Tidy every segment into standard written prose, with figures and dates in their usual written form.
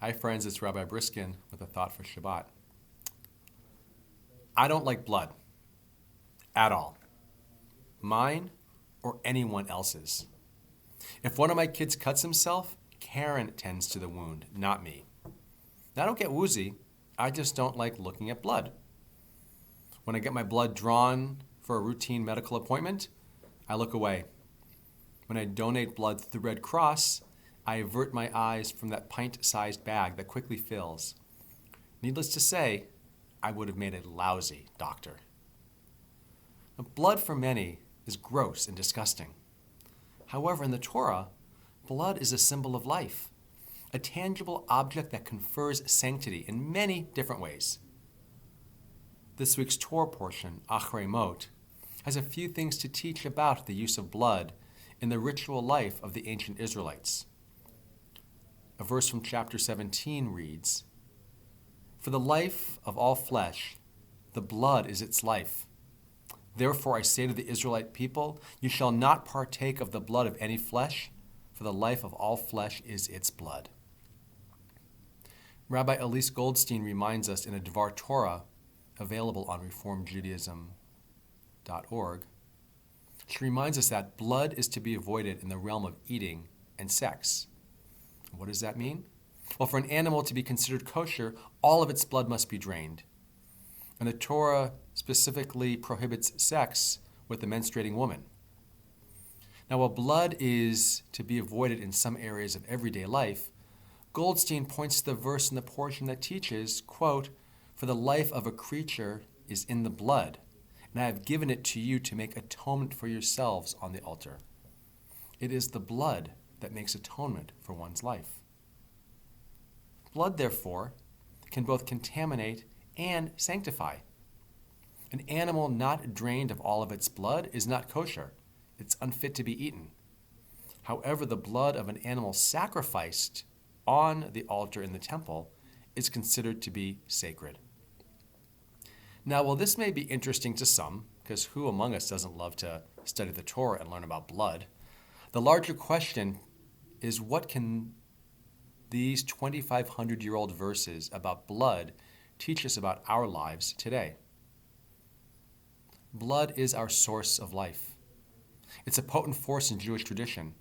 Hi friends, it's Rabbi Briskin with a thought for Shabbat. I don't like blood at all. Mine or anyone else's. If one of my kids cuts himself, Karen tends to the wound, not me. Now, I don't get woozy, I just don't like looking at blood. When I get my blood drawn for a routine medical appointment, I look away. When I donate blood to the Red Cross, I avert my eyes from that pint-sized bag that quickly fills. Needless to say, I would have made a lousy doctor. Now, blood for many is gross and disgusting. However, in the Torah, blood is a symbol of life, a tangible object that confers sanctity in many different ways. This week's Torah portion, Acharei, has a few things to teach about the use of blood in the ritual life of the ancient Israelites. A verse from chapter 17 reads, "For the life of all flesh, the blood is its life. Therefore I say to the Israelite people, you shall not partake of the blood of any flesh, for the life of all flesh is its blood." Rabbi Elise Goldstein reminds us in a Dvar Torah available on reformjudaism.org. She reminds us that blood is to be avoided in the realm of eating and sex. What does that mean? Well, for an animal to be considered kosher, all of its blood must be drained. And the Torah specifically prohibits sex with the menstruating woman. Now, while blood is to be avoided in some areas of everyday life, Goldstein points to the verse in the portion that teaches, quote, "For the life of a creature is in the blood, and I have given it to you to make atonement for yourselves on the altar." It is the blood that makes atonement for one's life. Blood, therefore, can both contaminate and sanctify. An animal not drained of all of its blood is not kosher. It's unfit to be eaten. However, the blood of an animal sacrificed on the altar in the temple is considered to be sacred. Now, while this may be interesting to some, because who among us doesn't love to study the Torah and learn about blood, the larger question is, what can these 2,500-year-old verses about blood teach us about our lives today? Blood is our source of life. It's a potent force in Jewish tradition.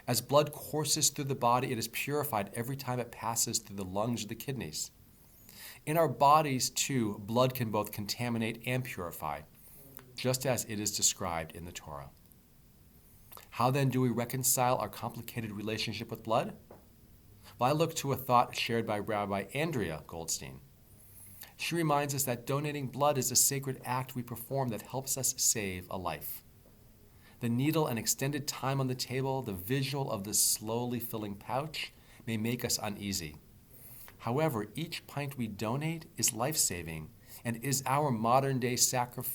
As blood courses through the body, it is purified every time it passes through the lungs or the kidneys. In our bodies, too, blood can both contaminate and purify, just as it is described in the Torah. How then do we reconcile our complicated relationship with blood? Well, I look to a thought shared by Rabbi Andrea Goldstein. She reminds us that donating blood is a sacred act we perform that helps us save a life. The needle and extended time on the table, the visual of the slowly filling pouch, may make us uneasy. However, each pint we donate is life-saving and is our modern-day sacred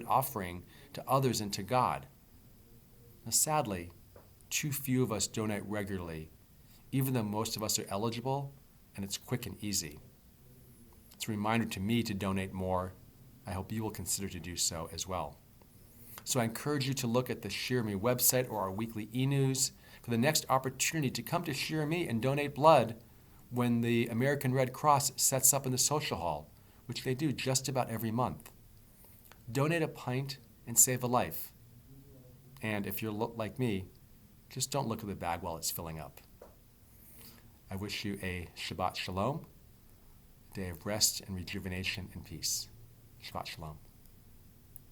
offering to others and to God. Now, sadly, too few of us donate regularly, even though most of us are eligible and it's quick and easy. It's a reminder to me to donate more. I hope you will consider to do so as well. So I encourage you to look at the Shir Me website or our weekly e-news for the next opportunity to come to Shir Me and donate blood when the American Red Cross sets up in the social hall, which they do just about every month. Donate a pint and save a life. And if you're like me, just don't look at the bag while it's filling up. I wish you a Shabbat Shalom, a day of rest and rejuvenation and peace. Shabbat Shalom.